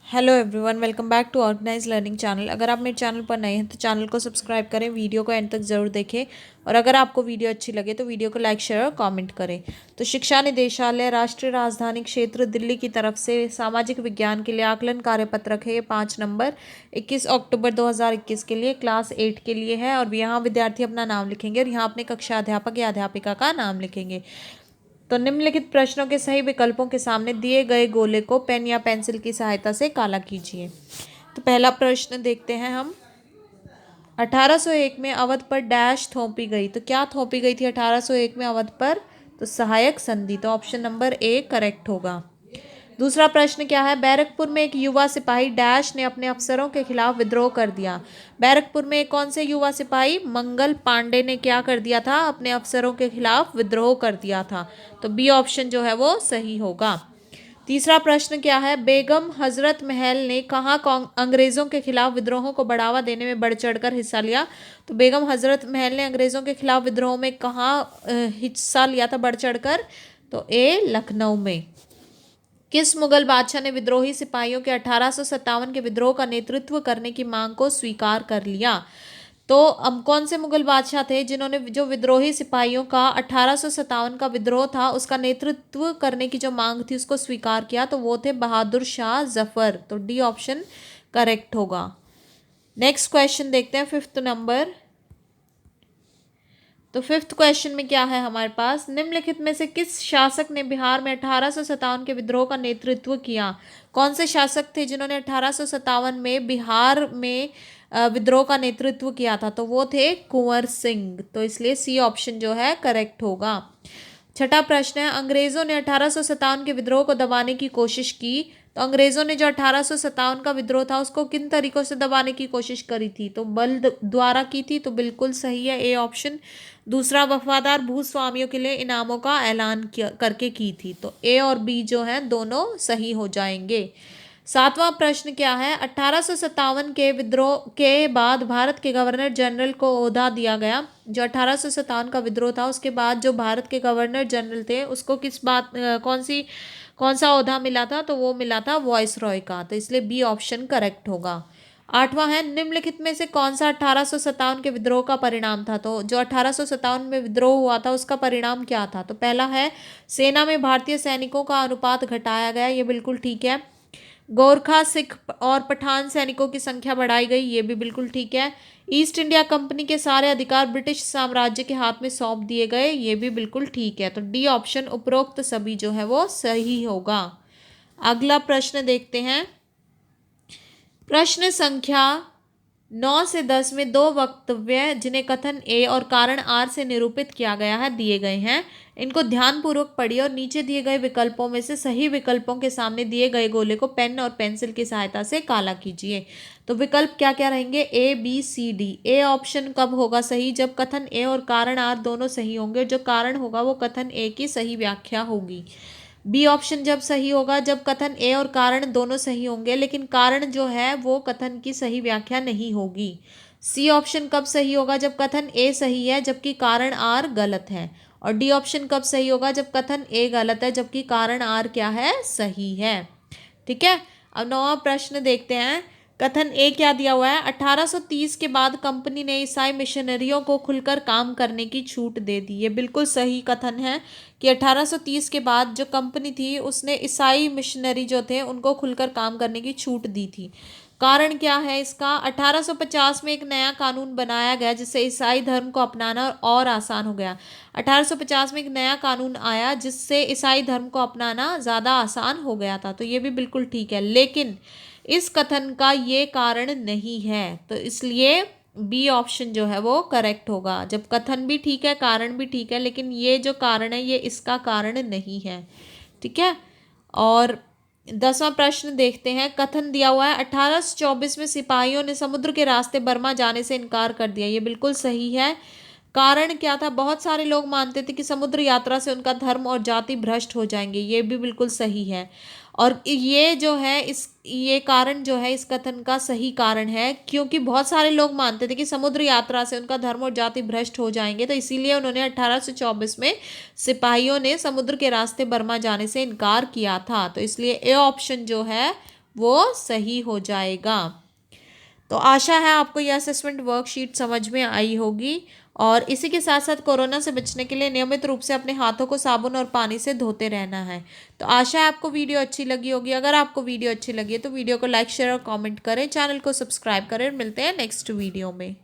Hello everyone, welcome back to organise learning channel. अगर आप मेरे चैनल पर नए हैं तो चैनल को सब्सक्राइब करें, वीडियो को एंड तक ज़रूर देखें और अगर आपको वीडियो अच्छी लगे तो वीडियो को लाइक शेयर और कमेंट करें। तो शिक्षा निदेशालय राष्ट्रीय राजधानी क्षेत्र दिल्ली की तरफ से सामाजिक विज्ञान के लिए आकलन कार्यपत्रक है। ये 5 नंबर 21 अक्टूबर 2021 के लिए क्लास 8 के लिए है और यहाँ विद्यार्थी अपना नाम लिखेंगे और यहाँ अपने कक्षा अध्यापक या अध्यापिका का नाम लिखेंगे। तो निम्नलिखित प्रश्नों के सही विकल्पों के सामने दिए गए गोले को पेन या पेंसिल की सहायता से काला कीजिए। तो पहला प्रश्न देखते हैं हम। 1801 में अवध पर डैश थोपी गई। तो क्या थोपी गई थी 1801 में अवध पर? तो सहायक संधि। तो ऑप्शन नंबर ए करेक्ट होगा। दूसरा प्रश्न क्या है? बैरकपुर में एक युवा सिपाही डैश ने अपने अफसरों के खिलाफ विद्रोह कर दिया। बैरकपुर में एक कौन से युवा सिपाही? मंगल पांडे ने क्या कर दिया था? अपने अफसरों के खिलाफ विद्रोह कर दिया था। तो बी ऑप्शन जो है वो सही होगा। तीसरा प्रश्न क्या है? बेगम हजरत महल ने कहाँ अंग्रेजों के खिलाफ विद्रोहों को बढ़ावा देने में बढ़ चढ़कर हिस्सा लिया। तो बेगम हजरत महल ने अंग्रेजों के खिलाफ विद्रोह में कहाँ हिस्सा लिया था बढ़ चढ़कर? तो ए लखनऊ में। किस मुगल बादशाह ने विद्रोही सिपाहियों के 1857 के विद्रोह का नेतृत्व करने की मांग को स्वीकार कर लिया? तो अब कौन से मुगल बादशाह थे जिन्होंने जो विद्रोही सिपाहियों का 1857 का विद्रोह था उसका नेतृत्व करने की जो मांग थी उसको स्वीकार किया? तो वो थे बहादुर शाह जफर। तो डी ऑप्शन करेक्ट होगा। नेक्स्ट क्वेश्चन देखते हैं, 5th नंबर। तो 5th क्वेश्चन में क्या है हमारे पास? निम्नलिखित में से किस शासक ने बिहार में 1857 के विद्रोह का नेतृत्व किया? कौन से शासक थे जिन्होंने 1857 में बिहार में विद्रोह का नेतृत्व किया था? तो वो थे कुंवर सिंह। तो इसलिए सी ऑप्शन जो है करेक्ट होगा। छठा प्रश्न है, अंग्रेजों ने 1857 के विद्रोह को दबाने की कोशिश की। तो अंग्रेजों ने जो 1857 का विद्रोह था उसको किन तरीकों से दबाने की कोशिश करी थी? तो बल द्वारा की थी। तो बिल्कुल सही है ए ऑप्शन। दूसरा, वफादार भूस्वामियों के लिए इनामों का ऐलान करके की थी। तो ए और बी जो है दोनों सही हो जाएंगे। 7वां प्रश्न क्या है? 1857 के विद्रोह के बाद भारत के गवर्नर जनरल को ओहदा दिया गया। जो 1857 का विद्रोह था उसके बाद जो भारत के गवर्नर जनरल थे उसको किस बात कौन सा ओहदा मिला था? तो वो मिला था वॉइस रॉय का। तो इसलिए बी ऑप्शन करेक्ट होगा। 8वां है, निम्नलिखित में से कौन सा 1857 के विद्रोह का परिणाम था? तो जो 1857 में विद्रोह हुआ था उसका परिणाम क्या था? तो पहला है, सेना में भारतीय सैनिकों का अनुपात घटाया गया। ये बिल्कुल ठीक है। गोरखा, सिख और पठान सैनिकों की संख्या बढ़ाई गई। ये भी बिल्कुल ठीक है। ईस्ट इंडिया कंपनी के सारे अधिकार ब्रिटिश साम्राज्य के हाथ में सौंप दिए गए। ये भी बिल्कुल ठीक है। तो डी ऑप्शन उपरोक्त सभी जो है वो सही होगा। अगला प्रश्न देखते हैं। प्रश्न संख्या 9 से 10 में दो वक्तव्य जिन्हें कथन ए और कारण आर से निरूपित किया गया है दिए गए हैं। इनको ध्यानपूर्वक पढ़िए और नीचे दिए गए विकल्पों में से सही विकल्पों के सामने दिए गए गोले को पेन और पेंसिल की सहायता से काला कीजिए। तो विकल्प क्या क्या रहेंगे? A B C D. A option कब होगा सही? जब कथन ए और कारण आर दोनों सही होंगे। जो कारण होगा वो कथन ए की सही व्याख्या होगी। बी ऑप्शन जब सही होगा जब कथन ए और कारण दोनों सही होंगे लेकिन कारण जो है वो कथन की सही व्याख्या नहीं होगी। सी ऑप्शन कब सही होगा? जब कथन ए सही है जबकि कारण आर गलत है। और डी ऑप्शन कब सही होगा? जब कथन ए गलत है जबकि कारण आर क्या है? सही है। ठीक है। अब 9वां प्रश्न देखते हैं। कथन ए क्या दिया हुआ है? 1830 के बाद कंपनी ने ईसाई मिशनरियों को खुलकर काम करने की छूट दे दी। ये बिल्कुल सही कथन है कि 1830 के बाद जो कंपनी थी उसने ईसाई मिशनरी जो थे उनको खुलकर काम करने की छूट दी थी। कारण क्या है इसका? 1850 में एक नया कानून बनाया गया जिससे ईसाई धर्म को अपनाना और आसान हो गया। 1850 में एक नया कानून आया जिससे ईसाई धर्म को अपनाना ज़्यादा आसान हो गया था। तो ये भी बिल्कुल ठीक है लेकिन इस कथन का ये कारण नहीं है। तो इसलिए बी ऑप्शन जो है वो करेक्ट होगा। जब कथन भी ठीक है कारण भी ठीक है लेकिन ये जो कारण है ये इसका कारण नहीं है। ठीक है। और 10वां प्रश्न देखते हैं। कथन दिया हुआ है 1824 में सिपाहियों ने समुद्र के रास्ते बर्मा जाने से इनकार कर दिया। ये बिल्कुल सही है। कारण क्या था? बहुत सारे लोग मानते थे कि समुद्र यात्रा से उनका धर्म और जाति भ्रष्ट हो जाएंगे। ये भी बिल्कुल सही है। और ये जो है ये कारण जो है इस कथन का सही कारण है क्योंकि बहुत सारे लोग मानते थे कि समुद्र यात्रा से उनका धर्म और जाति भ्रष्ट हो जाएंगे। तो इसीलिए उन्होंने 1824 में सिपाहियों ने समुद्र के रास्ते बर्मा जाने से इनकार किया था। तो इसलिए ए ऑप्शन जो है वो सही हो जाएगा। तो आशा है आपको यह असेसमेंट वर्कशीट समझ में आई होगी। और इसी के साथ साथ कोरोना से बचने के लिए नियमित रूप से अपने हाथों को साबुन और पानी से धोते रहना है। तो आशा है आपको वीडियो अच्छी लगी होगी। अगर आपको वीडियो अच्छी लगी है तो वीडियो को लाइक शेयर और कमेंट करें, चैनल को सब्सक्राइब करें। मिलते हैं नेक्स्ट वीडियो में।